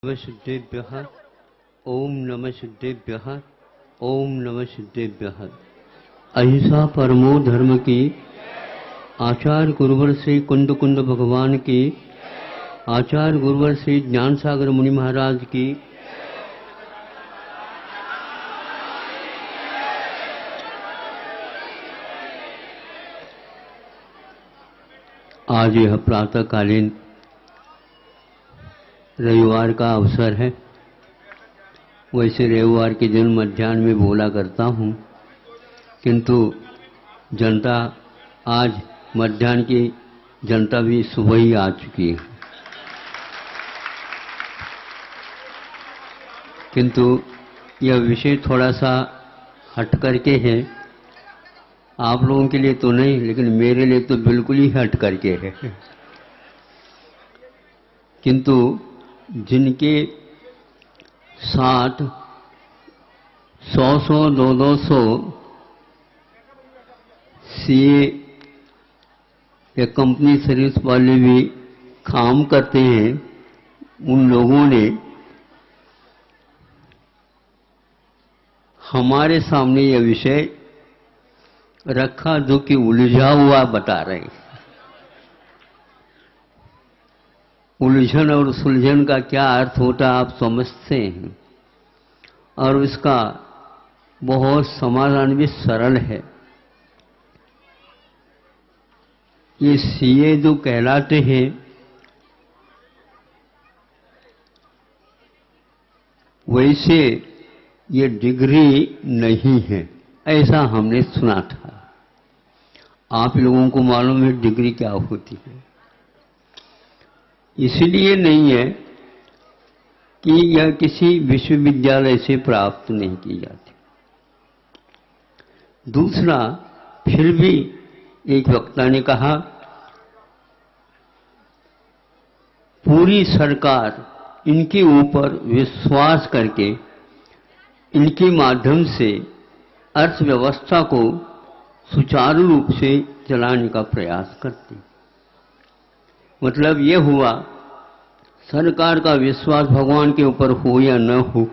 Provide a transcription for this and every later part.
नमः सिद्धेभ्यः ओम नमः सिद्धेभ्यः ओम नमः सिद्धेभ्यः। अहिंसा परमो धर्म की, आचार्य गुरुवर श्री कुंद कुंद भगवान की, आचार्य गुरुवर श्री ज्ञान सागर मुनि महाराज की, आज यह प्रातःकालीन रविवार का अवसर है। वैसे रविवार के दिन मध्याह्न में बोला करता हूँ, किंतु जनता आज मध्याह्न की जनता भी सुबह ही आ चुकी है। किंतु यह विषय थोड़ा सा हट करके है, आप लोगों के लिए तो नहीं, लेकिन मेरे लिए तो बिल्कुल ही हट करके है। किंतु जिनके साथ 100 200 सीए या कंपनी सर्विस वाले भी काम करते हैं, उन लोगों ने हमारे सामने यह विषय रखा जो कि उलझा हुआ बता रहे हैं। उलझन और सुलझन का क्या अर्थ होता आप समझते हैं, और इसका बहुत समाधान भी सरल है। ये सीए जो कहलाते हैं, वैसे ये डिग्री नहीं है, ऐसा हमने सुना था। आप लोगों को मालूम है डिग्री क्या होती है। इसलिए नहीं है कि यह किसी विश्वविद्यालय से प्राप्त नहीं की जाती। दूसरा, फिर भी एक वक्ता ने कहा, पूरी सरकार इनके ऊपर विश्वास करके इनके माध्यम से अर्थव्यवस्था को सुचारू रूप से चलाने का प्रयास करती। मतलब ये हुआ, सरकार का विश्वास भगवान के ऊपर हो या न हो,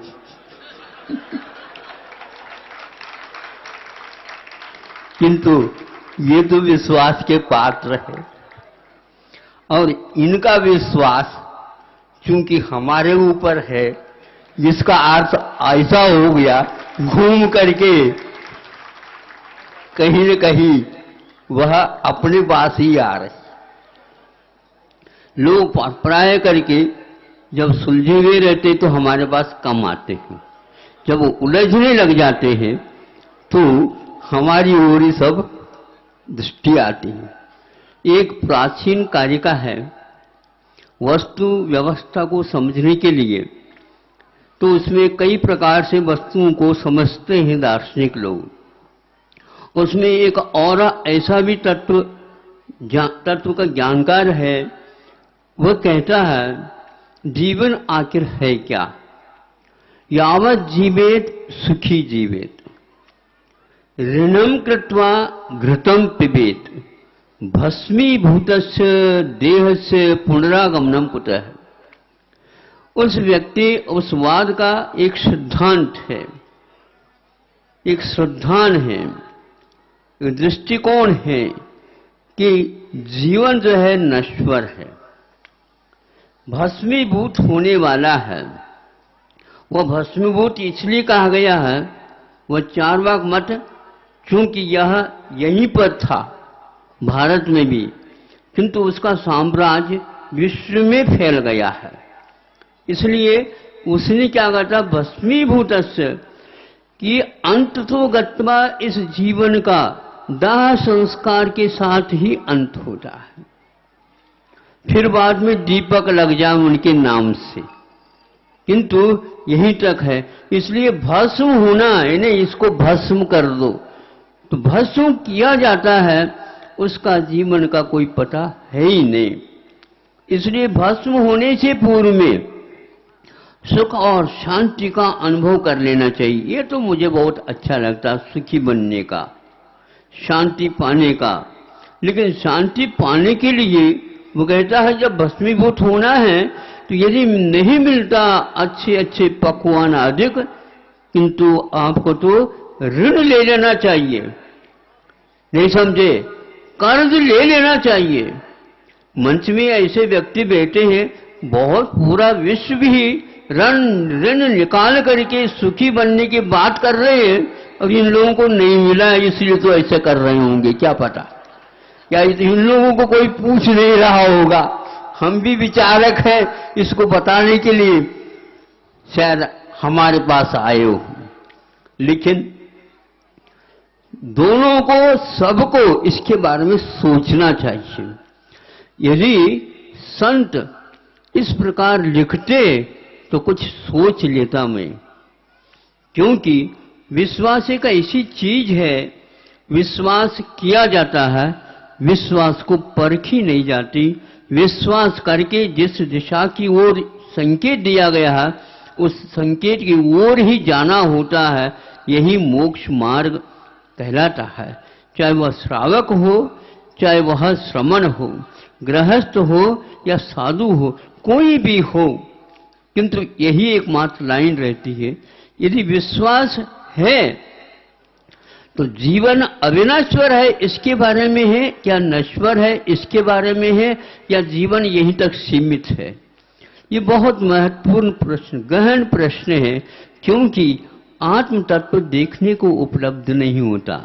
किंतु ये तो विश्वास के पात्र है। और इनका विश्वास चूंकि हमारे ऊपर है, जिसका अर्थ ऐसा हो गया, घूम करके कहीं न कहीं वह अपने पास ही आ रहे। लोग प्राय करके जब सुलझे हुए रहते तो हमारे पास कम आते हैं, जब वो उलझने लग जाते हैं तो हमारी ओर ही सब दृष्टि आती है। एक प्राचीन कारिका है, वस्तु व्यवस्था को समझने के लिए, तो उसमें कई प्रकार से वस्तुओं को समझते हैं दार्शनिक लोग। उसमें एक और ऐसा भी तत्व का जानकार है, वह कहता है, जीवन आखिर है क्या? यावत् जीवेत सुखी जीवेत, ऋणम कृत्वा घृतम पिबेत, भस्मीभूतस्य देहस्य पुनरागमनम कुतः। उस व्यक्ति, उस वाद का एक सिद्धांत है, एक श्रद्धान है, एक दृष्टिकोण है कि जीवन जो है नश्वर है, भस्मीभूत होने वाला है। वह भस्मीभूत इसलिए कहा गया है, वह चार्वाक मत, चूंकि यह यहीं पर था भारत में भी, किंतु उसका साम्राज्य विश्व में फैल गया है। इसलिए उसने क्या कहा था, भस्मीभूतस्य, कि अंत तो गत्वा इस जीवन का दाह संस्कार के साथ ही अंत होता है, फिर बाद में दीपक लग जाए उनके नाम से, किंतु यहीं तक है। इसलिए भस्म होना है, नहीं इसको भस्म कर दो, तो भस्म किया जाता है, उसका जीवन का कोई पता है ही नहीं। इसलिए भस्म होने से पूर्व में सुख और शांति का अनुभव कर लेना चाहिए। ये तो मुझे बहुत अच्छा लगता, सुखी बनने का, शांति पाने का। लेकिन शांति पाने के लिए वो कहता है, जब भस्मीभूत होना है तो यदि नहीं मिलता अच्छे अच्छे पकवान अधिक, किंतु आपको तो ऋण ले लेना चाहिए, नहीं समझे, कर्ज ले लेना चाहिए। मंच में ऐसे व्यक्ति बैठे हैं, बहुत पूरा विश्व भी ऋण निकाल करके सुखी बनने की बात कर रहे हैं, और इन लोगों को नहीं मिला है इसलिए तो ऐसे कर रहे होंगे, क्या पता। क्या इन लोगों को कोई पूछ नहीं रहा होगा। हम भी विचारक हैं, इसको बताने के लिए शायद हमारे पास आए हो। लेकिन दोनों को, सबको इसके बारे में सोचना चाहिए। यदि संत इस प्रकार लिखते तो कुछ सोच लेता मैं, क्योंकि विश्वास एक ऐसी चीज है, विश्वास किया जाता है, विश्वास को परखी नहीं जाती। विश्वास करके जिस दिशा की ओर संकेत दिया गया है, उस संकेत की ओर ही जाना होता है। यही मोक्ष मार्ग कहलाता है। चाहे वह श्रावक हो, चाहे वह श्रमण हो, गृहस्थ हो या साधु हो, कोई भी हो, किंतु यही एकमात्र लाइन रहती है। यदि विश्वास है तो जीवन अविनश्वर है इसके बारे में है, या नश्वर है इसके बारे में है, या जीवन यहीं तक सीमित है। ये बहुत महत्वपूर्ण प्रश्न, गहन प्रश्न है, क्योंकि आत्म तत्व देखने को उपलब्ध नहीं होता।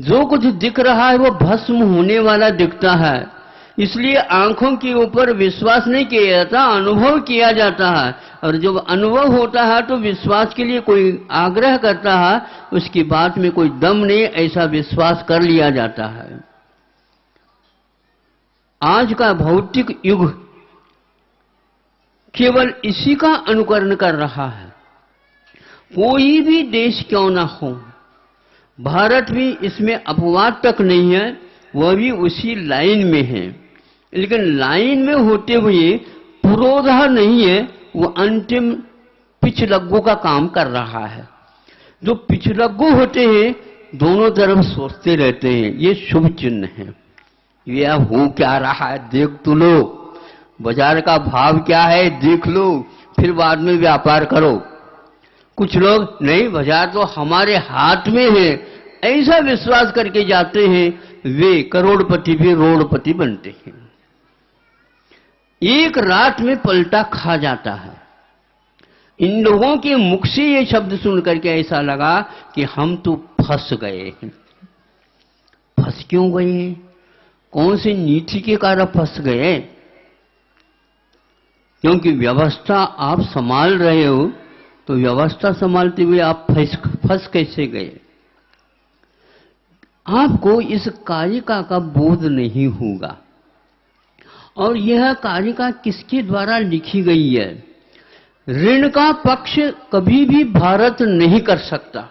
जो कुछ दिख रहा है वो भस्म होने वाला दिखता है, इसलिए आंखों के ऊपर विश्वास नहीं किया जाता, अनुभव किया जाता है। और जब अनुभव होता है तो विश्वास के लिए कोई आग्रह करता है, उसकी बात में कोई दम नहीं, ऐसा विश्वास कर लिया जाता है। आज का भौतिक युग केवल इसी का अनुकरण कर रहा है। कोई भी देश क्यों ना हो, भारत भी इसमें अपवाद तक नहीं है, वह भी उसी लाइन में है। लेकिन लाइन में होते हुए पुरोधा नहीं है, वो अंतिम पिछलग्गू का काम कर रहा है। जो पिछलग्गू होते हैं दोनों तरफ सोचते रहते हैं, ये शुभ चिन्ह है। यह हो क्या रहा है देख तो लो, बाजार का भाव क्या है देख लो, फिर बाद में व्यापार करो। कुछ लोग नहीं, बाजार तो हमारे हाथ में है, ऐसा विश्वास करके जाते हैं, वे करोड़पति भी रोड़पति बनते हैं। एक रात में पलटा खा जाता है। इन लोगों के मुख से ये शब्द सुन करके ऐसा लगा कि हम तो फंस गए हैं। फंस क्यों गए हैं? कौन सी नीति के कारण फंस गए? क्योंकि व्यवस्था आप संभाल रहे हो, तो व्यवस्था संभालते हुए आप फंस कैसे गए? आपको इस कारिका का बोध नहीं होगा। और यह कारिका किसके द्वारा लिखी गई है? ऋण का पक्ष कभी भी भारत नहीं कर सकता।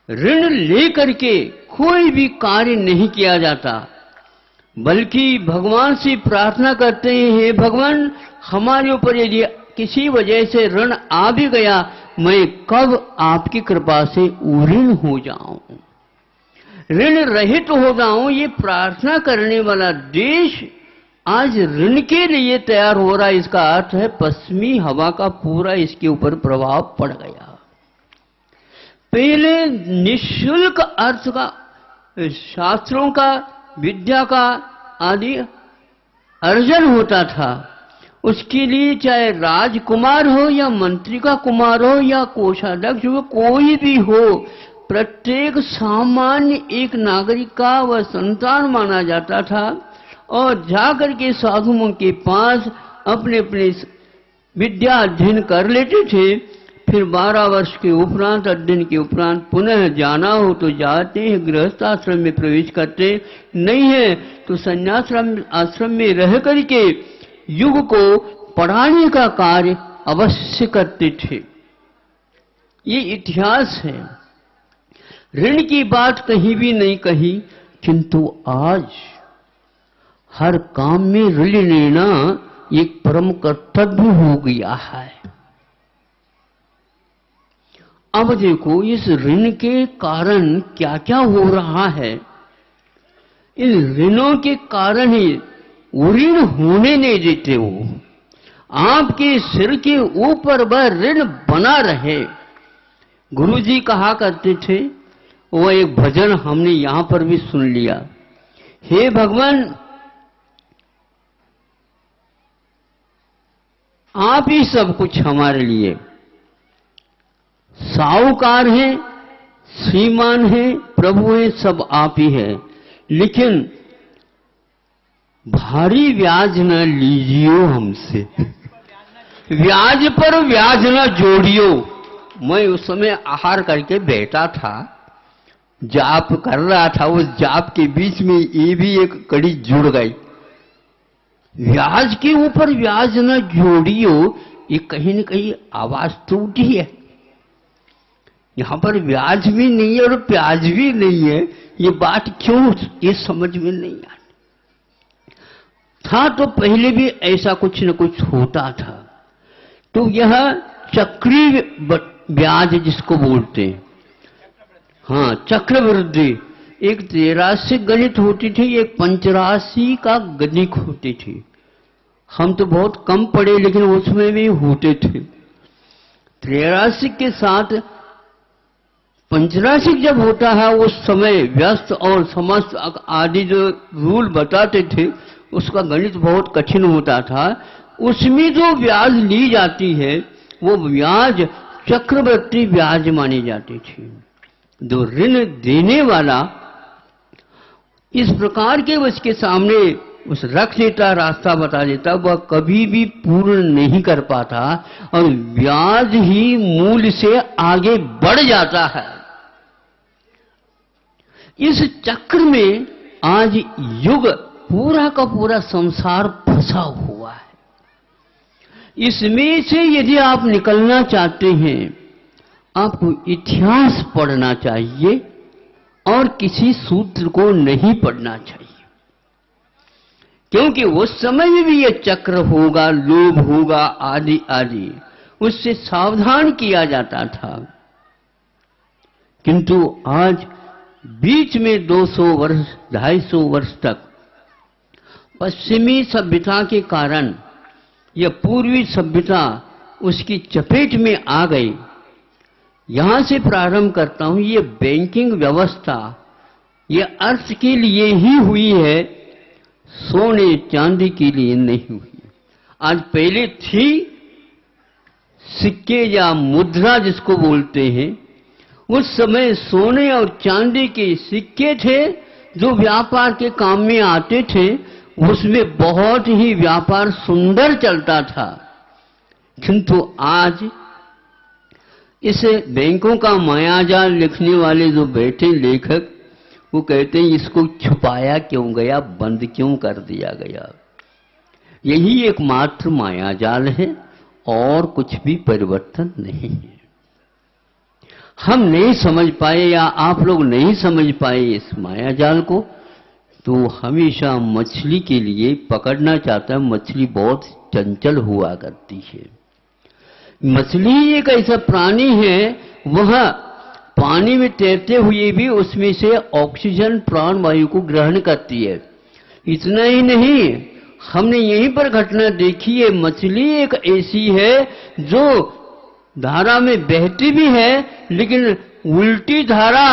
ऋण लेकर के कोई भी कार्य नहीं किया जाता, बल्कि भगवान से प्रार्थना करते हैं, भगवान हमारे ऊपर यदि किसी वजह से ऋण आ भी गया, मैं कब आपकी कृपा से उऋण हो जाऊं, ऋण रहित हो जाऊं। ये प्रार्थना करने वाला देश आज ऋण के लिए तैयार हो रहा है। इसका अर्थ है पश्चिमी हवा का पूरा इसके ऊपर प्रभाव पड़ गया। पहले निःशुल्क अर्थ का, शास्त्रों का, विद्या का आदि अर्जन होता था। उसके लिए चाहे राजकुमार हो या मंत्री का कुमार हो या कोषाध्यक्ष हो, कोई भी हो, प्रत्येक सामान्य एक नागरिक का वह संतान माना जाता था। और जाकर के साधुओं के पास अपने अपने विद्या अध्ययन कर लेते थे। फिर 12 वर्ष के उपरांत, अध्ययन के उपरांत पुनः जाना हो तो जाते हैं, गृहस्थाश्रम में प्रवेश करते, नहीं है तो संन्यासाश्रम आश्रम में रह करके युग को पढ़ाने का कार्य अवश्य करते थे। ये इतिहास है। ऋण की बात कहीं भी नहीं कही, किंतु आज हर काम में ऋण लेना एक परम कर्तव्य हो गया है। अब देखो इस ऋण के कारण क्या क्या हो रहा है। इन ऋणों के कारण ही ऋण होने नहीं देते। वो आपके सिर के ऊपर वह ऋण बना रहे। गुरुजी कहा करते थे, वो एक भजन हमने यहां पर भी सुन लिया, हे भगवान आप ही सब कुछ हमारे लिए, साहूकार हैं, श्रीमान हैं, प्रभु हैं, सब आप ही हैं, लेकिन भारी ब्याज न लीजियो हमसे, ब्याज पर ब्याज न जोड़ियो। मैं उस समय आहार करके बैठा था, जाप कर रहा था, उस जाप के बीच में ये भी एक कड़ी जुड़ गई, ब्याज के ऊपर ब्याज न जोड़ियो। ये कहीं न कहीं आवाज तो उठी है, यहां पर ब्याज भी नहीं है और प्याज भी नहीं है। ये बात क्यों, ये समझ में नहीं आती। था तो पहले भी ऐसा कुछ न कुछ होता था। तो यह चक्री ब्याज जिसको बोलते हैं, हाँ चक्रवृद्धि, एक 83 गणित होती थी, एक 85 का गणित होती थी। हम तो बहुत कम पढ़े लेकिन उसमें भी होते थे। 83 के साथ 85 जब होता है उस समय व्यस्त और समस्त आदि जो रूल बताते थे उसका गणित बहुत कठिन होता था। उसमें जो ब्याज ली जाती है वो ब्याज चक्रवर्ती ब्याज मानी जाती थी। जो ऋण देने वाला इस प्रकार के उसके सामने उस रख देता, रास्ता बता देता, वह कभी भी पूर्ण नहीं कर पाता और ब्याज ही मूल से आगे बढ़ जाता है। इस चक्र में आज युग पूरा का पूरा संसार फंसा हुआ है। इसमें से यदि आप निकलना चाहते हैं, आपको इतिहास पढ़ना चाहिए और किसी सूत्र को नहीं पढ़ना चाहिए, क्योंकि उस समय में भी यह चक्र होगा, लोभ होगा, आदि आदि, उससे सावधान किया जाता था। किंतु आज बीच में 200 वर्ष 250 वर्ष तक पश्चिमी सभ्यता के कारण यह पूर्वी सभ्यता उसकी चपेट में आ गई। यहां से प्रारंभ करता हूं। ये बैंकिंग व्यवस्था ये अर्थ के लिए ही हुई है, सोने चांदी के लिए नहीं हुई। आज पहले थी सिक्के या मुद्रा जिसको बोलते हैं, उस समय सोने और चांदी के सिक्के थे जो व्यापार के काम में आते थे। उसमें बहुत ही व्यापार सुंदर चलता था। किंतु आज इस बैंकों का मायाजाल लिखने वाले जो बैठे लेखक, वो कहते हैं इसको छुपाया क्यों गया, बंद क्यों कर दिया गया। यही एकमात्र मायाजाल है और कुछ भी परिवर्तन नहीं है। हम नहीं समझ पाए या आप लोग नहीं समझ पाए इस मायाजाल को, तो हमेशा मछली के लिए पकड़ना चाहता है। मछली बहुत चंचल हुआ करती है। मछली एक ऐसा प्राणी है, वह पानी में तैरते हुए भी उसमें से ऑक्सीजन प्राण वायु को ग्रहण करती है। इतना ही नहीं, हमने यहीं पर घटना देखी है। मछली एक ऐसी है जो धारा में बहती भी है, लेकिन उल्टी धारा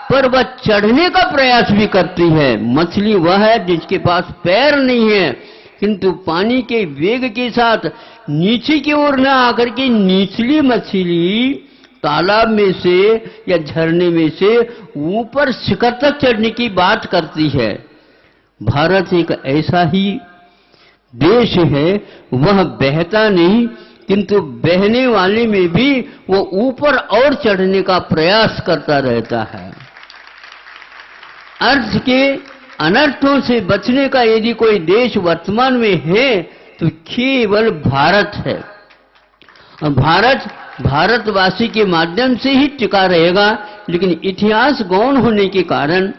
पर वह चढ़ने का प्रयास भी करती है। मछली वह है जिसके पास पैर नहीं है, किंतु पानी के वेग के साथ नीचे की ओर न आकर के निचली मछली तालाब में से या झरने में से ऊपर शिखर तक चढ़ने की बात करती है। भारत एक ऐसा ही देश है, वह बहता नहीं, किंतु बहने वाले में भी वो ऊपर और चढ़ने का प्रयास करता रहता है। अर्थ के अनर्थों से बचने का यदि कोई देश वर्तमान में है तो केवल भारत है। और भारतवासी के माध्यम से ही टिका रहेगा। लेकिन इतिहास गौण होने के कारण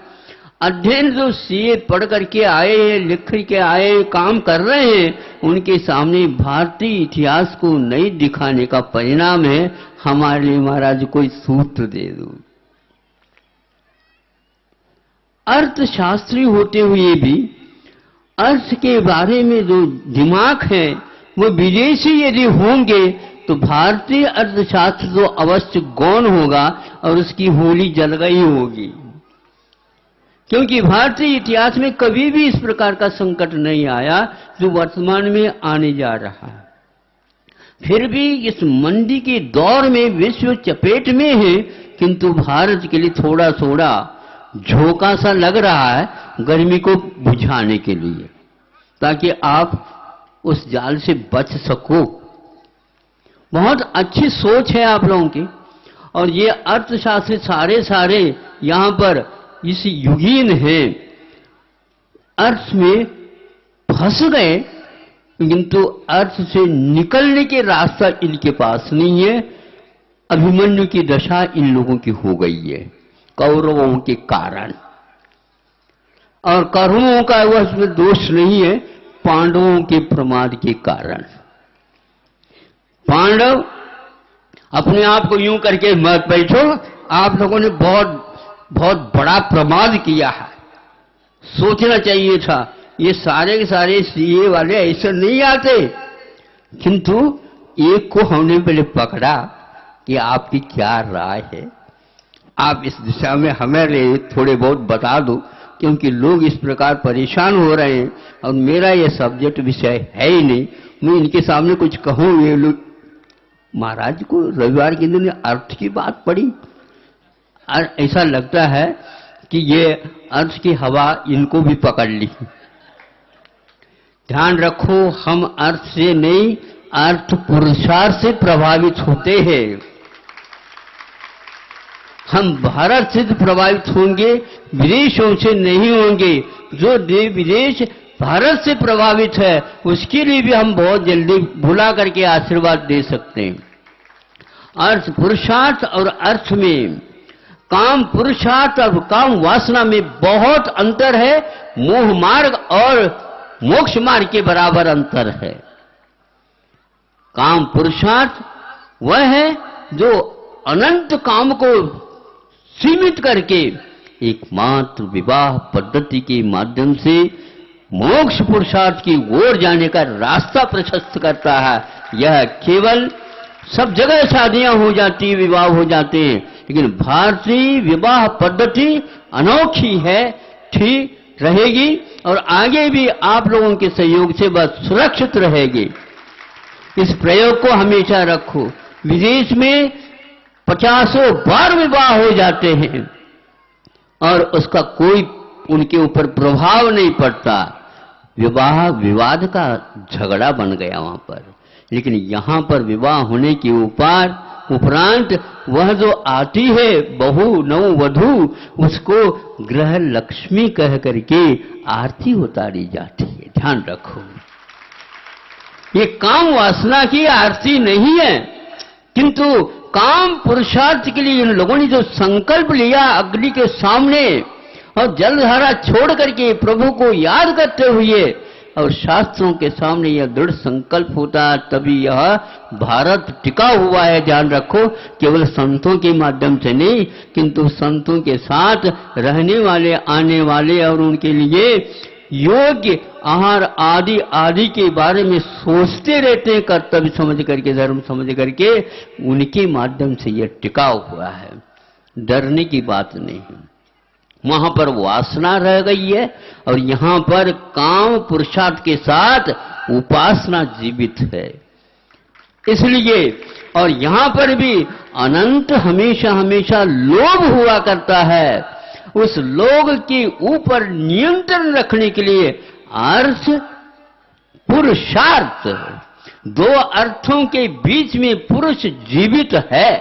अध्ययन जो सीए पढ़ करके आए हैं, लिख के आए, काम कर रहे हैं, उनके सामने भारतीय इतिहास को नहीं दिखाने का परिणाम है। हमारे लिए महाराज कोई सूत्र दे दो। अर्थशास्त्री होते हुए भी अर्थ के बारे में जो दिमाग है वो विदेशी यदि होंगे तो भारतीय अर्थशास्त्र तो अवश्य गौण होगा और उसकी होली जल गई होगी, क्योंकि भारतीय इतिहास में कभी भी इस प्रकार का संकट नहीं आया जो वर्तमान में आने जा रहा है। फिर भी इस मंदी के दौर में विश्व चपेट में है, किंतु भारत के लिए थोड़ा थोड़ा झोंका सा लग रहा है गर्मी को बुझाने के लिए, ताकि आप उस जाल से बच सको। बहुत अच्छी सोच है आप लोगों की, और ये अर्थशास्त्री सारे यहां पर इस युगीन है, अर्थ में फंस गए, किंतु अर्थ से निकलने के रास्ता इनके पास नहीं है। अभिमन्यु की दशा इन लोगों की हो गई है कौरवों के कारण, और कौरवों का वह दोष नहीं है, पांडवों के प्रमाद के कारण। पांडव अपने आप को यूं करके मत बैठो, आप लोगों ने बहुत बड़ा प्रमाद किया है, सोचना चाहिए था। ये सारे के सारे सीए वाले ऐसे नहीं आते, किंतु एक को हमने पहले पकड़ा कि आपकी क्या राय है, आप इस दिशा में हमें थोड़े बहुत बता दो, क्योंकि लोग इस प्रकार परेशान हो रहे हैं और मेरा ये सब्जेक्ट विषय है ही नहीं, मैं इनके सामने कुछ कहूं। ये लोग महाराज को रविवार के दिन अर्थ की बात पड़ी, ऐसा लगता है कि ये अर्थ की हवा इनको भी पकड़ ली। ध्यान रखो, हम अर्थ से नहीं अर्थ पुरुषार्थ से प्रभावित होते हैं। हम भारत से प्रभावित होंगे, विदेशों से नहीं होंगे। जो विदेश भारत से प्रभावित है उसके लिए भी हम बहुत जल्दी भुला करके आशीर्वाद दे सकते हैं। अर्थ पुरुषार्थ और अर्थ में, काम पुरुषार्थ और काम वासना में बहुत अंतर है, मोह मार्ग और मोक्ष मार्ग के बराबर अंतर है। काम पुरुषार्थ वह है जो अनंत काम को सीमित करके एकमात्र विवाह पद्धति के माध्यम से मोक्ष पुरुषार्थ की ओर जाने का रास्ता प्रशस्त करता है। यह केवल सब जगह शादियां हो जाती, विवाह हो जाते हैं, लेकिन भारतीय विवाह पद्धति अनोखी है, ठीक रहेगी और आगे भी आप लोगों के सहयोग से बस सुरक्षित रहेगी। इस प्रयोग को हमेशा रखो। विदेश में 50 बार विवाह हो जाते हैं और उसका कोई उनके ऊपर प्रभाव नहीं पड़ता, विवाह विवाद का झगड़ा बन गया वहां पर। लेकिन यहां पर विवाह होने के उपरांत वह जो आती है बहू नववधू, उसको गृह लक्ष्मी कह करके आरती उतारी जाती है। ध्यान रखो, ये काम वासना की आरती नहीं है, किंतु काम पुरुषार्थ के लिए इन लोगों ने जो संकल्प लिया अग्नि के सामने और जलधारा छोड़ करके प्रभु को याद करते हुए और शास्त्रों के सामने यह दृढ़ संकल्प होता है, तभी यह भारत टिका हुआ है। ध्यान रखो, केवल संतों के माध्यम से नहीं, किंतु संतों के साथ रहने वाले, आने वाले और उनके लिए योग्य आहार आदि आदि के बारे में सोचते रहते हैं, कर्तव्य समझ करके, धर्म समझ करके, उनके माध्यम से यह टिका हुआ है। डरने की बात नहीं है। वहां पर वासना रह गई है और यहां पर काम पुरुषार्थ के साथ उपासना जीवित है। इसलिए और यहां पर भी अनंत हमेशा हमेशा लोभ हुआ करता है। उस लोभ के ऊपर नियंत्रण रखने के लिए अर्थ पुरुषार्थ, दो अर्थों के बीच में पुरुष जीवित है।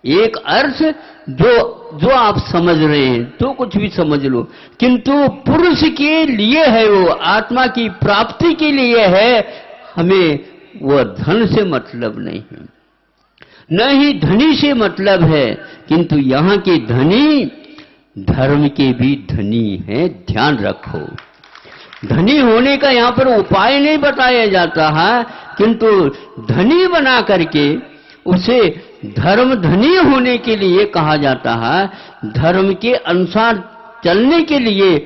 एक अर्थ जो आप समझ रहे हैं तो कुछ भी समझ लो, किंतु पुरुष के लिए है, वो आत्मा की प्राप्ति के लिए है। हमें वो धन से मतलब नहीं है, न ही धनी से मतलब है, किंतु यहाँ के धनी धर्म के भी धनी है। ध्यान रखो, धनी होने का यहाँ पर उपाय नहीं बताया जाता है, किंतु धनी बना करके उसे धर्म धनी होने के लिए कहा जाता है। धर्म के अनुसार चलने के लिए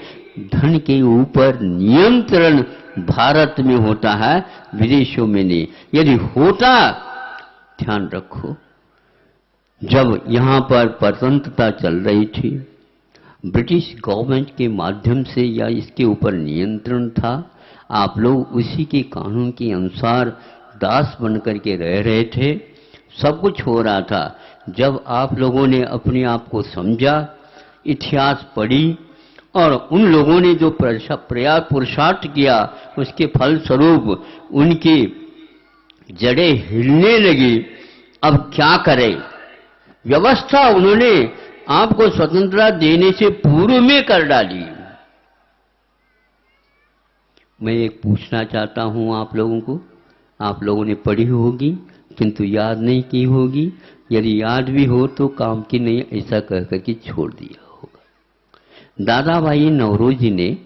धन के ऊपर नियंत्रण भारत में होता है, विदेशों में नहीं। यदि होता, ध्यान रखो, जब यहां पर स्वतंत्रता चल रही थी, ब्रिटिश गवर्नमेंट के माध्यम से या इसके ऊपर नियंत्रण था, आप लोग उसी के कानून के अनुसार दास बनकर के रह रहे थे, सब कुछ हो रहा था। जब आप लोगों ने अपने आप को समझा, इतिहास पढ़ी और उन लोगों ने जो प्रयास पुरुषार्थ किया, उसके फलस्वरूप उनकी जड़ें हिलने लगी। अब क्या करें? व्यवस्था उन्होंने आपको स्वतंत्रता देने से पूर्व में कर डाली। मैं एक पूछना चाहता हूं आप लोगों को, आप लोगों ने पढ़ी होगी किंतु याद नहीं की होगी, यदि याद भी हो तो काम की नहीं, ऐसा कह कर के छोड़ दिया होगा। दादा भाई नौरोजी ने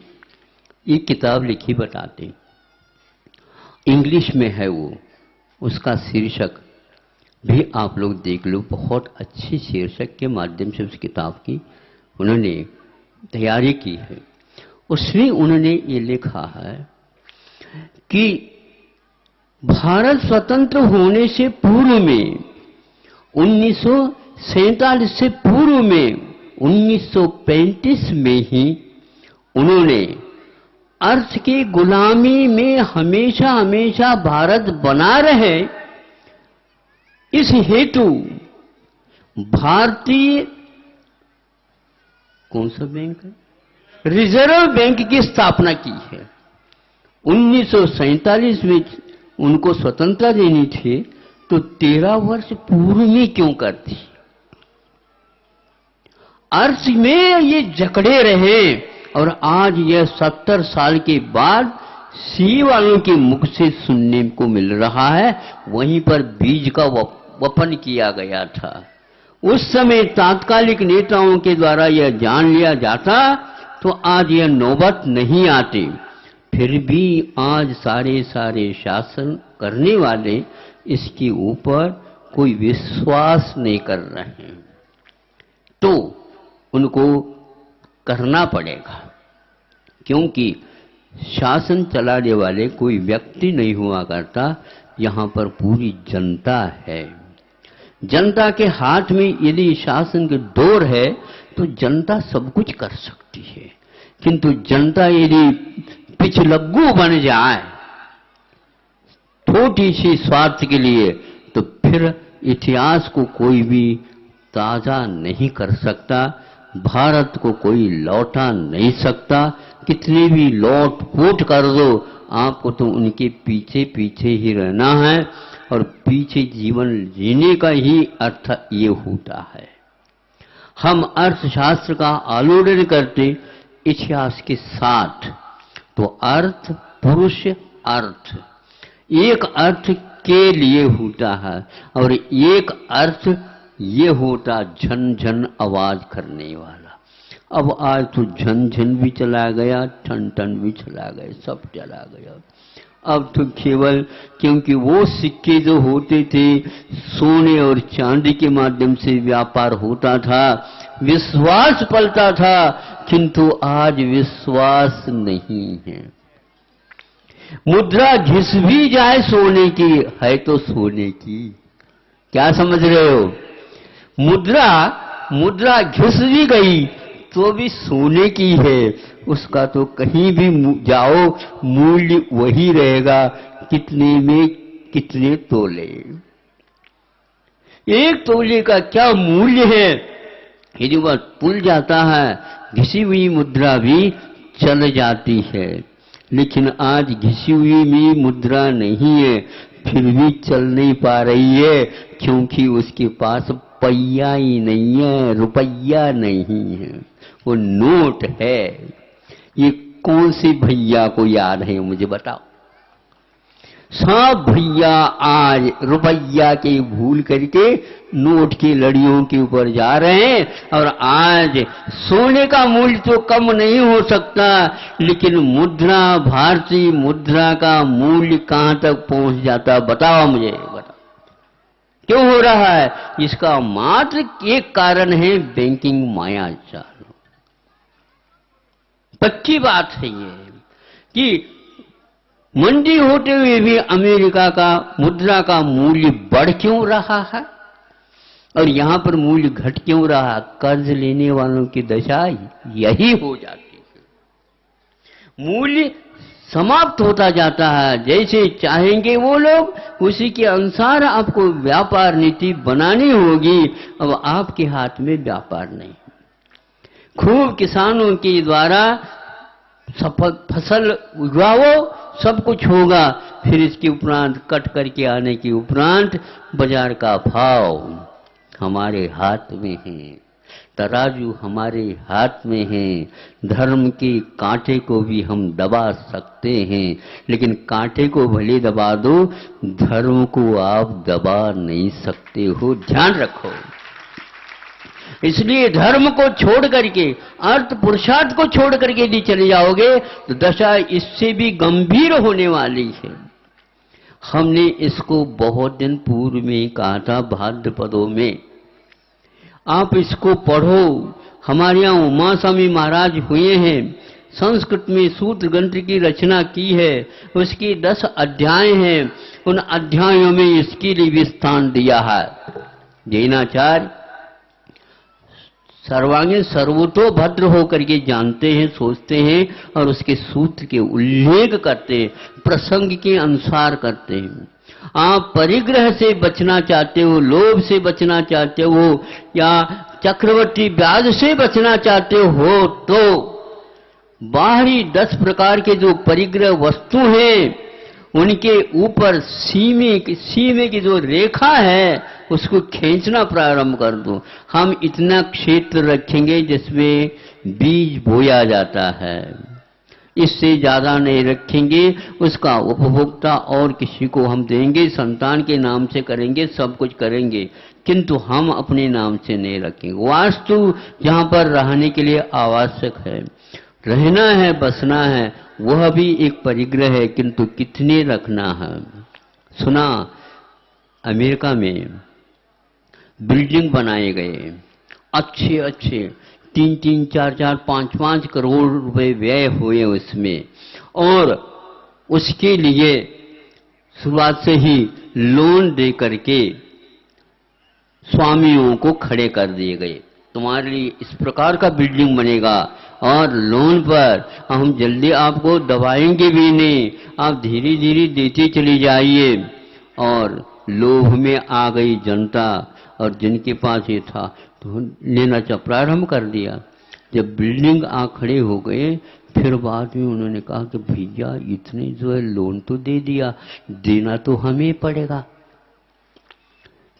एक किताब लिखी, बताते, इंग्लिश में है वो, उसका शीर्षक भी आप लोग देख लो, बहुत अच्छी शीर्षक के माध्यम से उस किताब की उन्होंने तैयारी की है। उसमें उन्होंने ये लिखा है कि भारत स्वतंत्र होने से पूर्व में, 1947 से पूर्व में, 1935 में ही उन्होंने अर्थ की गुलामी में हमेशा हमेशा भारत बना रहे, इस हेतु भारतीय कौन सा बैंक है, रिजर्व बैंक की स्थापना की है। 1947 में उनको स्वतंत्रता देनी थी, तो 13 वर्ष पूर्व में क्यों करती? अर्थ में ये जकड़े रहे और आज यह 70 साल के बाद सी वालों के मुख से सुनने को मिल रहा है। वहीं पर बीज का वपन किया गया था। उस समय तात्कालिक नेताओं के द्वारा यह जान लिया जाता तो आज यह नौबत नहीं आती। फिर भी आज सारे शासन करने वाले इसके ऊपर कोई विश्वास नहीं कर रहे हैं, तो उनको करना पड़ेगा, क्योंकि शासन चलाने वाले कोई व्यक्ति नहीं हुआ करता, यहां पर पूरी जनता है। जनता के हाथ में यदि शासन की डोर है तो जनता सब कुछ कर सकती है, किंतु जनता यदि पिछलग्गू बन जाए छोटी सी स्वार्थ के लिए, तो फिर इतिहास को कोई भी ताजा नहीं कर सकता, भारत को कोई लौटा नहीं सकता। कितने भी लौट फूट कर दो, आपको तो उनके पीछे पीछे ही रहना है, और पीछे जीवन जीने का ही अर्थ ये होता है। हम अर्थशास्त्र का आलोड़न करते इतिहास के साथ, तो अर्थ पुरुष अर्थ एक अर्थ के लिए होता है, और एक अर्थ ये होता झन झन आवाज करने वाला। अब आज तो झन झन भी चला गया, ठन ठन भी चला गया, सब चला गया। अब तो केवल क्योंकि वो सिक्के जो होते थे सोने और चांदी के माध्यम से व्यापार होता था, विश्वास पलता था, किंतु आज विश्वास नहीं है। मुद्रा घिस भी जाए सोने की है तो सोने की, क्या समझ रहे हो? मुद्रा घिस भी गई तो भी सोने की है, उसका तो कहीं भी जाओ मूल्य वही रहेगा, कितने में कितने तोले। एक तोले का क्या मूल्य है, यदि वह पुल जाता है घिसी हुई मुद्रा भी चल जाती है। लेकिन आज घिसी हुई भी मुद्रा नहीं है, फिर भी चल नहीं पा रही है, क्योंकि उसके पास पैया ही नहीं है, रुपया नहीं है, वो नोट है। ये कौन से भैया को याद है मुझे बताओ? सब भैया आज रुपया के भूल करके नोट की लड़ियों के ऊपर जा रहे हैं, और आज सोने का मूल्य तो कम नहीं हो सकता, लेकिन मुद्रा, भारतीय मुद्रा का मूल्य कहां तक पहुंच जाता, बताओ मुझे, बताओ क्यों हो रहा है? इसका मात्र एक कारण है बैंकिंग मायाजाल। पक्की बात है ये कि मंदी होते हुए भी अमेरिका का मुद्रा का मूल्य बढ़ क्यों रहा है और यहां पर मूल्य घट क्यों रहा? कर्ज लेने वालों की दशा यही हो जाती है। मूल्य समाप्त होता जाता है। जैसे चाहेंगे वो लोग, उसी के अनुसार आपको व्यापार नीति बनानी होगी। अब आपके हाथ में व्यापार नहीं। खूब किसानों के द्वारा फसल उगाओ, सब कुछ होगा। फिर इसके उपरांत कट करके आने के उपरांत बाजार का भाव हमारे हाथ में है, तराजू हमारे हाथ में है। धर्म के कांटे को भी हम दबा सकते हैं, लेकिन कांटे को भले दबा दो, धर्म को आप दबा नहीं सकते हो। ध्यान रखो। इसलिए धर्म को छोड़ करके, अर्थ पुरुषार्थ को छोड़ करके यदि चले जाओगे तो दशा इससे भी गंभीर होने वाली है। हमने इसको बहुत दिन पूर्व में कहा था भाद्रपदों में। आप इसको पढ़ो। हमारे यहाँ उमा स्वामी महाराज हुए हैं, संस्कृत में सूत्र ग्रंथ की रचना की है। उसकी 10 अध्याय हैं। उन अध्यायों में इसके लिए भी स्थान दिया है। जैनाचार्य सर्वांगीण सर्वतो भद्र होकर के जानते हैं, सोचते हैं और उसके सूत्र के उल्लेख करते हैं, प्रसंग के अनुसार करते हैं। आप परिग्रह से बचना चाहते हो, लोभ से बचना चाहते हो या चक्रवर्ती ब्याज से बचना चाहते हो, तो बाहरी 10 प्रकार के जो परिग्रह वस्तु हैं उनके ऊपर सीमे की जो रेखा है उसको खींचना प्रारंभ कर दो। हम इतना क्षेत्र रखेंगे जिसमें बीज बोया जाता है, इससे ज्यादा नहीं रखेंगे। उसका उपभोक्ता और किसी को हम देंगे, संतान के नाम से करेंगे, सब कुछ करेंगे, किंतु हम अपने नाम से नहीं रखेंगे। वास्तु जहां पर रहने के लिए आवश्यक है, रहना है, बसना है, वह भी एक परिग्रह है, किंतु कितने रखना है। सुना अमेरिका में बिल्डिंग बनाए गए, अच्छे अच्छे 3-3, 4-4, 5-5 करोड़ रुपए व्यय हुए उसमें, और उसके लिए शुरुआत से ही लोन दे करके स्वामियों को खड़े कर दिए गए। तुम्हारे लिए इस प्रकार का बिल्डिंग बनेगा और लोन पर हम जल्दी आपको दबाएंगे भी नहीं, आप धीरे धीरे देते चले जाइए। और लोभ में आ गई जनता, और जिनके पास ये था तो लेना प्रारंभ कर दिया। जब बिल्डिंग आ खड़े हो गए, फिर बाद में उन्होंने कहा कि भैया इतने जो है लोन तो दे दिया, देना तो हमें पड़ेगा।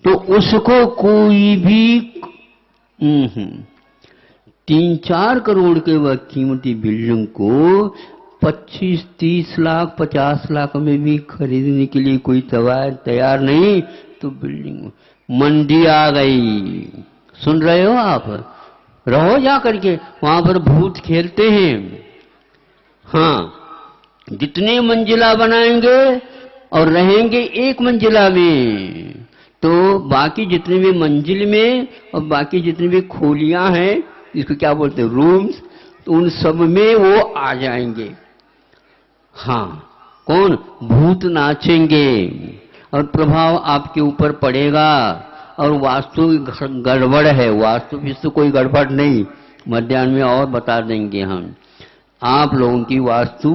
तो उसको कोई भी 3-4 करोड़ के वह कीमती बिल्डिंग को 25-30 लाख 50 लाख में भी खरीदने के लिए कोई तैयार नहीं। तो बिल्डिंग मंडी आ गई। सुन रहे हो आप? रहो जा करके, वहां पर भूत खेलते हैं। हाँ, जितने मंजिला बनाएंगे और रहेंगे एक मंजिला में, तो बाकी जितने भी मंजिल में और बाकी जितनी भी खोलियां हैं, इसको क्या बोलते हैं, रूम्स, तो उन सब में वो आ जाएंगे। हाँ, कौन? भूत नाचेंगे और प्रभाव आपके ऊपर पड़ेगा। और वास्तु गड़बड़ है, वास्तु भी तो कोई गड़बड़ नहीं, मध्याह्न में और बता देंगे हम। आप लोगों की वास्तु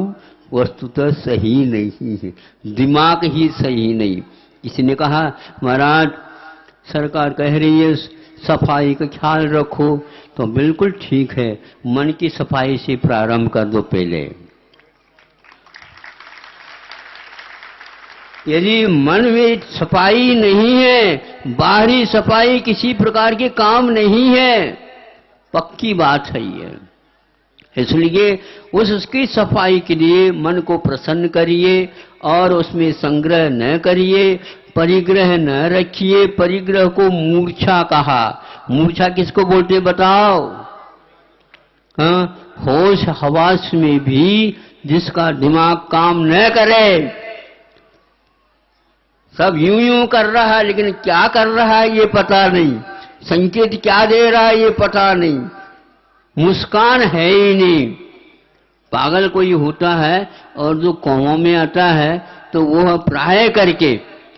वस्तुतः सही नहीं है, दिमाग ही सही नहीं। किसी ने कहा महाराज सरकार कह रही है सफाई का ख्याल रखो, तो बिल्कुल ठीक है, मन की सफाई से प्रारंभ कर दो पहले। यदि मन में सफाई नहीं है, बाहरी सफाई किसी प्रकार के काम नहीं है, पक्की बात है ये। इसलिए उसकी सफाई के लिए मन को प्रसन्न करिए और उसमें संग्रह न करिए, परिग्रह न रखिए। परिग्रह को मूर्छा कहा। मूर्छा किसको बोलते बताओ? हाँ, होश हवास में भी जिसका दिमाग काम न करे, सब यूं यूं कर रहा है, लेकिन क्या कर रहा है ये पता नहीं, संकेत क्या दे रहा है ये पता नहीं, मुस्कान है ही नहीं, पागल कोई होता है और जो कौमों में आता है तो वो प्राय करके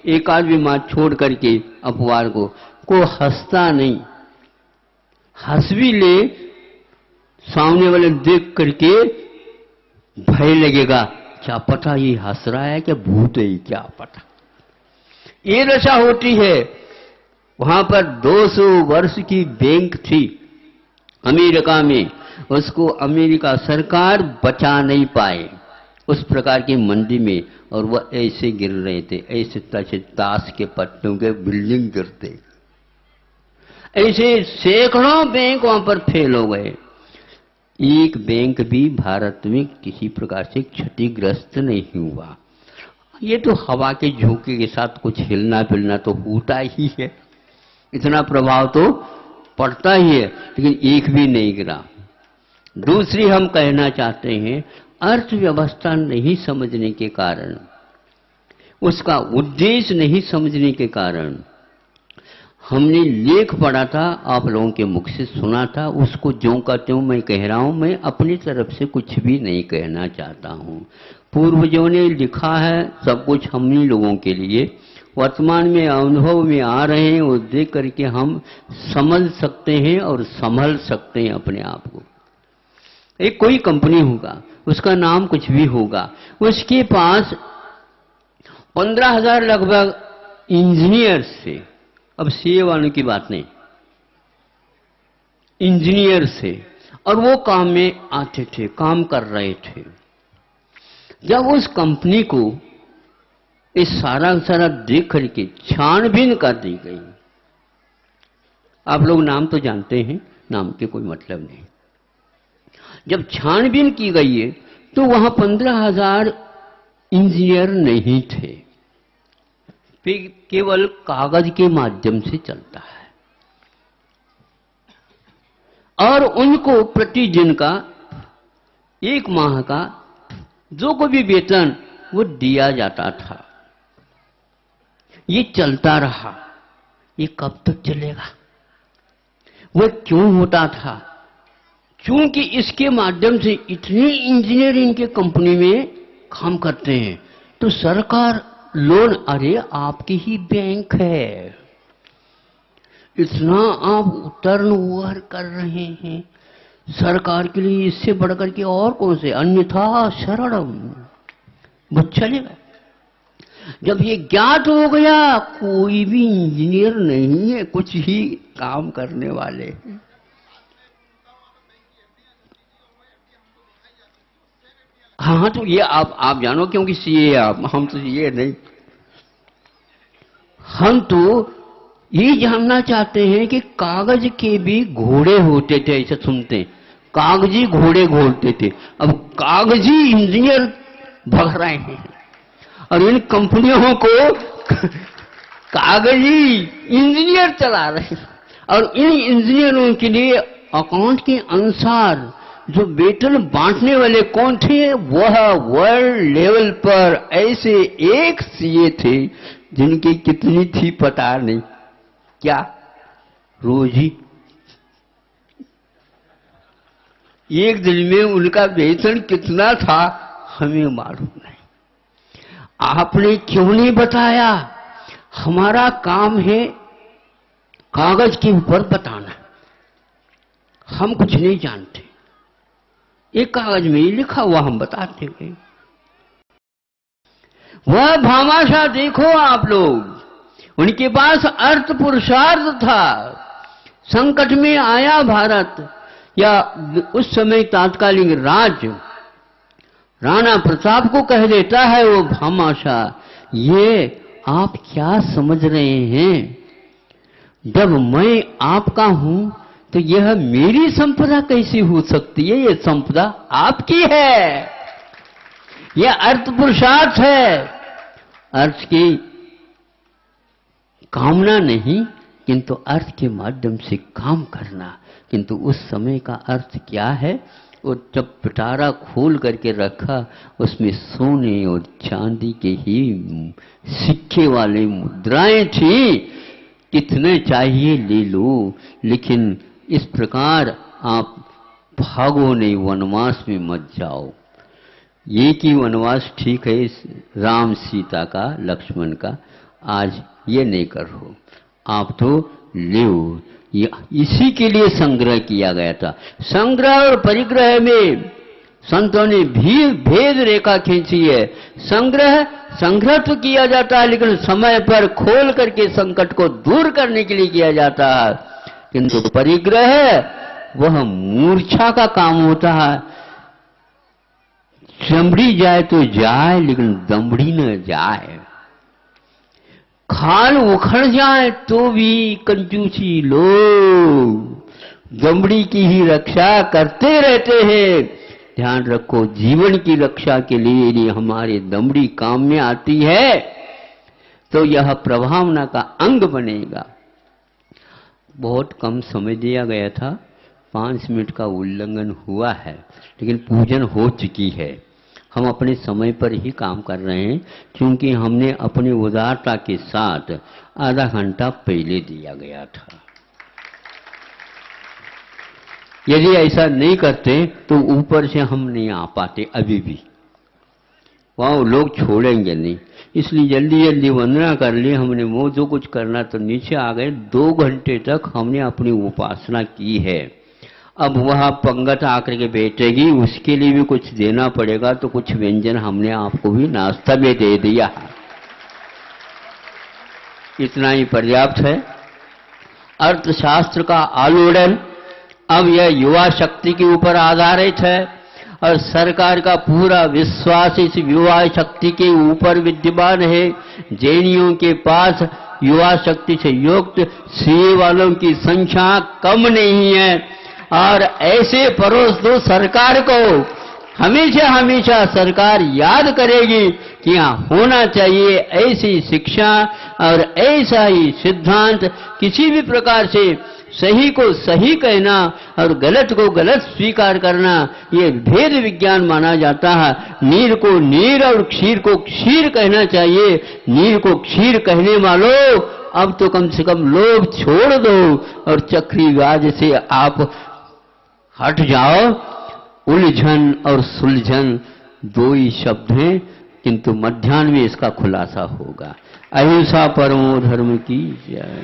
एक आदमी बात छोड़ करके अपवाद को हंसता नहीं, हंस भी ले सामने वाले देख करके भय लगेगा, क्या पता ये हंस रहा है क्या भूत है, क्या पता। ये दशा होती है। वहां पर 200 वर्ष की बैंक थी अमेरिका में, उसको अमेरिका सरकार बचा नहीं पाए उस प्रकार की मंदी में, और वह ऐसे गिर रहे थे, ऐसे तैसे ताश के पत्तों के बिल्डिंग गिरते, ऐसे सैकड़ों बैंक वहां पर फेल हो गए। एक बैंक भी भारत में किसी प्रकार से क्षतिग्रस्त नहीं हुआ। ये तो हवा के झोंके के साथ कुछ हिलना पिलना तो होता ही है, इतना प्रभाव तो पड़ता ही है, लेकिन एक भी नहीं गिरा। दूसरी हम कहना चाहते हैं, अर्थव्यवस्था नहीं समझने के कारण, उसका उद्देश्य नहीं समझने के कारण, हमने लेख पढ़ा था, आप लोगों के मुख से सुना था, उसको ज्यों का त्यों मैं कह रहा हूं। मैं अपनी तरफ से कुछ भी नहीं कहना चाहता हूं। पूर्वजों ने लिखा है सब कुछ हमनी लोगों के लिए, वर्तमान में अनुभव में आ रहे हैं, वो देख करके हम समझ सकते हैं और संभल सकते हैं अपने आप को। एक कोई कंपनी होगा, उसका नाम कुछ भी होगा, उसके पास 15,000 लगभग इंजीनियर्स थे। अब सीए वालों की बात नहीं, इंजीनियर से, और वो काम में आते थे, काम कर रहे थे। जब उस कंपनी को इस सारा देख करके छानबीन कर दी गई, आप लोग नाम तो जानते हैं, नाम के कोई मतलब नहीं। जब छानबीन की गई है तो वहां 15,000 इंजीनियर नहीं थे, केवल कागज के माध्यम से चलता है, और उनको प्रतिदिन का 1 माह का जो कोई भी वेतन वो दिया जाता था। ये चलता रहा। ये कब तक चलेगा? वह क्यों होता था? क्योंकि इसके माध्यम से इतने इंजीनियर इनके कंपनी में काम करते हैं, तो सरकार लोन, अरे आपकी ही बैंक है, इतना आप टर्न ओवर कर रहे हैं, सरकार के लिए इससे बढ़कर के और कौन से, अन्यथा शरणम, वो चलेगा। जब ये ज्ञात हो गया कोई भी इंजीनियर नहीं है, कुछ ही काम करने वाले, हाँ तो ये आप जानो, क्योंकि सीए आप, हम तो ये नहीं। हम तो ये जानना चाहते हैं कि कागज के भी घोड़े होते थे, ऐसे सुनते हैं, कागजी घोड़े घोड़ते थे। अब कागजी इंजीनियर भग रहे हैं और इन कंपनियों को कागजी इंजीनियर चला रहे हैं, और इन इंजीनियरों के लिए अकाउंट के अनुसार जो वेतन बांटने वाले कौन थे, वह वर्ल्ड लेवल पर ऐसे एक सीए थे जिनकी कितनी थी पता नहीं, क्या रोजी एक दिन में उनका वेतन कितना था हमें मालूम नहीं। आपने क्यों नहीं बताया? हमारा काम है कागज के ऊपर बताना, हम कुछ नहीं जानते, एक कागज में ही लिखा हुआ हम बताते गए। वह भामाशाह देखो आप लोग, उनके पास अर्थ पुरुषार्थ था। संकट में आया भारत, या उस समय तात्कालिक राज राणा प्रताप को कह देता है वो भामाशाह, ये आप क्या समझ रहे हैं, जब मैं आपका हूं तो यह मेरी संपदा कैसी हो सकती है? यह संपदा आपकी है, यह अर्थ पुरुषार्थ है। अर्थ की कामना नहीं, किंतु अर्थ के माध्यम से काम करना। किंतु उस समय का अर्थ क्या है? वो जब पिटारा खोल करके रखा, उसमें सोने और चांदी के ही सिक्के वाले मुद्राएं थी। कितने चाहिए ले लो, लेकिन इस प्रकार आप भागो नहीं, वनवास में मत जाओ। एक ही वनवास ठीक है राम सीता का, लक्ष्मण का, आज ये नहीं करो, आप तो ले। इसी के लिए संग्रह किया गया था। संग्रह और परिग्रह में संतों ने भी भेद रेखा खींची है। संग्रह तो किया जाता है, लेकिन समय पर खोल करके संकट को दूर करने के लिए किया जाता है, किंतु परिग्रह वह मूर्छा का काम होता है। चमड़ी जाए तो जाए, लेकिन दमड़ी न जाए। खाल उखड़ जाए तो भी कंजूसी लोग दमड़ी की ही रक्षा करते रहते हैं। ध्यान रखो, जीवन की रक्षा के लिए यदि हमारी दमड़ी काम में आती है तो यह प्रभावना का अंग बनेगा। बहुत कम समय दिया गया था, 5 मिनट का उल्लंघन हुआ है, लेकिन पूजन हो चुकी है। हम अपने समय पर ही काम कर रहे हैं, क्योंकि हमने अपनी उदारता के साथ आधा घंटा पहले दिया गया था। यदि ऐसा नहीं करते तो ऊपर से हम नहीं आ पाते, अभी भी वहाँ लोग छोड़ेंगे नहीं। इसलिए जल्दी जल्दी वंदना कर ली हमने, वो जो कुछ करना तो नीचे आ गए। 2 घंटे तक हमने अपनी उपासना की है। अब वह पंगत आकर के बैठेगी, उसके लिए भी कुछ देना पड़ेगा, तो कुछ व्यंजन हमने आपको भी नाश्ता में दे दिया। इतना ही पर्याप्त है। अर्थशास्त्र का आलोड़न अब यह युवा शक्ति के ऊपर आधारित है, और सरकार का पूरा विश्वास इस युवा शक्ति के ऊपर विद्यमान है। जैनियों के पास युवा शक्ति से युक्त सीए वालों की संख्या कम नहीं है, और ऐसे परोस दो सरकार को। हमेशा हमेशा सरकार याद करेगी कि यहाँ होना चाहिए ऐसी शिक्षा और ऐसा ही सिद्धांत। किसी भी प्रकार से सही को सही कहना और गलत को गलत स्वीकार करना, ये भेद विज्ञान माना जाता है। नीर को नीर और क्षीर को क्षीर कहना चाहिए। नीर को क्षीर कहने वालों, अब तो कम से कम लोभ छोड़ दो और चक्रीवाद से आप हट जाओ। उलझन और सुलझन 2 ही शब्द हैं, किंतु मध्याह्न में इसका खुलासा होगा। अहिंसा परमो धर्म की जय।